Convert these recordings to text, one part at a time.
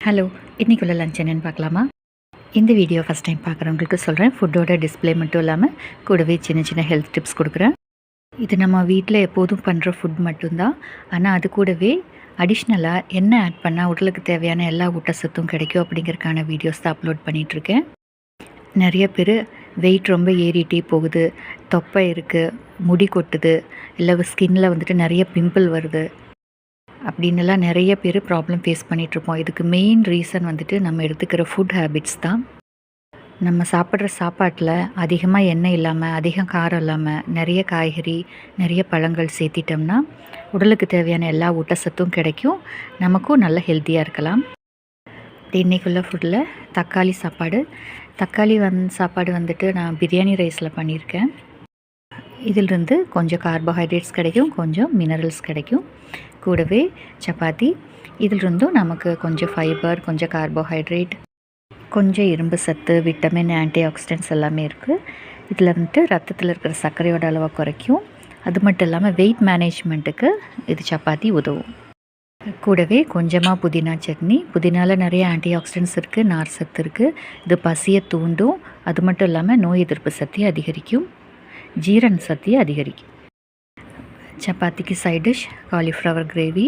Hello, இன்றைக்குள்ள lunch என்னென்னு பார்க்கலாமா? இந்த வீடியோ ஃபஸ்ட் டைம் பார்க்குறவங்களுக்கு சொல்கிறேன். ஃபுட்டோட டிஸ்பிளே மட்டும் இல்லாமல் கூடவே சின்ன சின்ன ஹெல்த் டிப்ஸ் கொடுக்குறேன். இது நம்ம வீட்டில் எப்போதும் பண்ணுற ஃபுட் மட்டும்தான். ஆனால் அது கூடவே அடிஷ்னலாக என்ன ஆட் பண்ணால் உடலுக்கு தேவையான எல்லா ஊட்டச்சத்தும் கிடைக்கும் அப்படிங்கிறதுக்கான வீடியோஸ் தான் அப்லோட் பண்ணிகிட்ருக்கேன். நிறைய பேர் வெயிட் ரொம்ப ஏறிட்டே போகுது, தொப்பை இருக்குது, முடி கொட்டுது, இல்லை ஸ்கின்னில் வந்துட்டு நிறைய பிம்பிள் வருது அப்படின்னுலாம் நிறைய பேர் ப்ராப்ளம் ஃபேஸ் பண்ணிகிட்ருப்போம். இதுக்கு மெயின் ரீசன் வந்துட்டு நம்ம எடுத்துக்கிற ஃபுட் ஹேபிட்ஸ் தான். நம்ம சாப்பிட்ற சாப்பாட்டில் அதிகமாக எண்ணெய் இல்லாமல், அதிகம் காரம் இல்லாமல், நிறைய காய்கறி, நிறைய பழங்கள் சேர்த்திட்டோம்னா உடலுக்கு தேவையான எல்லா ஊட்டச்சத்தும் கிடைக்கும், நமக்கும் நல்ல ஹெல்த்தியாக இருக்கலாம். இன்றைக்குள்ள ஃபுட்டில் தக்காளி சாப்பாடு. தக்காளி சாப்பாடு வந்துட்டு நான் பிரியாணி ரைஸில் பண்ணியிருக்கேன். இதிலிருந்து கொஞ்சம் கார்போஹைட்ரேட்ஸ் கிடைக்கும், கொஞ்சம் மினரல்ஸ் கிடைக்கும். கூடவே சப்பாத்தி, இதிலிருந்தும் நமக்கு கொஞ்சம் ஃபைபர், கொஞ்சம் கார்போஹைட்ரேட், கொஞ்சம் இரும்பு சத்து, விட்டமின், ஆன்டி ஆக்சிடென்ட்ஸ் எல்லாமே இருக்குது. இதில் வந்துட்டு ரத்தத்தில் இருக்கிற சர்க்கரையோட அளவை குறைக்கும். அது மட்டும் இல்லாமல் வெயிட் மேனேஜ்மெண்ட்டுக்கு இது சப்பாத்தி உதவும். கூடவே கொஞ்சமாக புதினா சட்னி. புதினாவில் நிறைய ஆன்டி ஆக்சிடென்ட்ஸ் இருக்குது, நார் சத்து இருக்குது. இது பசியை தூண்டும். அது மட்டும் இல்லாமல் நோய் எதிர்ப்பு சக்தியை அதிகரிக்கும், ஜீரண சக்தியை அதிகரிக்கும். சப்பாத்திக்கு சைட் டிஷ் காலிஃப்ளவர் கிரேவி.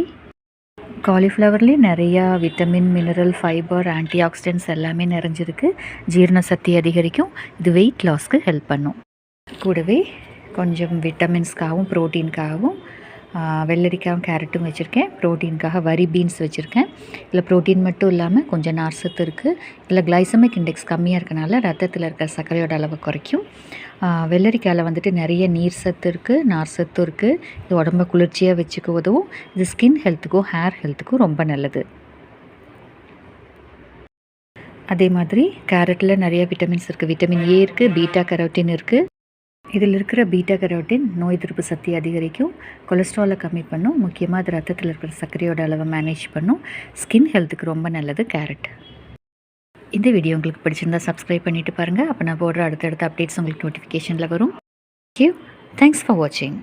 காலிஃப்ளவர்லேயே நிறையா vitamin, mineral, fibre, anti oxidants எல்லாமே நிறைஞ்சிருக்கு. ஜீரண சக்தி அதிகரிக்கும். இது வெயிட் லாஸ்க்கு ஹெல்ப் பண்ணும். கூடவே கொஞ்சம் விட்டமின்ஸ்க்காகவும் ப்ரோட்டீனுக்காகவும் வெள்ளரிக்காயும் கேரட்டும் வச்சுருக்கேன். ப்ரோட்டீனுக்காக வரி பீன்ஸ் வச்சுருக்கேன். இதில் ப்ரோட்டீன் மட்டும் இல்லாமல் கொஞ்சம் நார் சத்து இருக்குது. இதில் கிளைசமிக் இண்டெக்ஸ் கம்மியாக இருக்கனால ரத்தத்தில் இருக்கிற சர்க்கரையோட அளவை குறைக்கும். வெள்ளரிக்காயில் வந்துட்டு நிறைய நீர் சத்து இருக்குது, நார் சத்து இருக்குது. இது உடம்பை குளிர்ச்சியாக வச்சுக்க உதவும். இது ஸ்கின் ஹெல்த்துக்கும் ஹேர் ஹெல்த்துக்கும் ரொம்ப நல்லது. அதே மாதிரி கேரட்டில் நிறைய விட்டமின்ஸ் இருக்குது. விட்டமின் ஏ இருக்குது, பீட்டா கரோட்டின் இருக்குது. இதில் இருக்கிற பீட்டா கரோட்டின் நோய் எதிர்ப்பு சக்தி அதிகரிக்கும், கொலஸ்ட்ராலை கம்மி பண்ணும், முக்கியமாக அது ரத்தத்தில் இருக்கிற சர்க்கரையோட அளவை மேனேஜ் பண்ணும். ஸ்கின் ஹெல்த்துக்கு ரொம்ப நல்லது கேரட். இந்த வீடியோ உங்களுக்கு பிடிச்சிருந்தால் சப்ஸ்கிரைப் பண்ணிவிட்டு பாருங்கள். அப்போ நான் போடுற அடுத்தடுத்த அப்டேட்ஸ் உங்களுக்கு நோட்டிஃபிகேஷனில் வரும். தேங்க்ஸ் ஃபார் வாட்சிங்.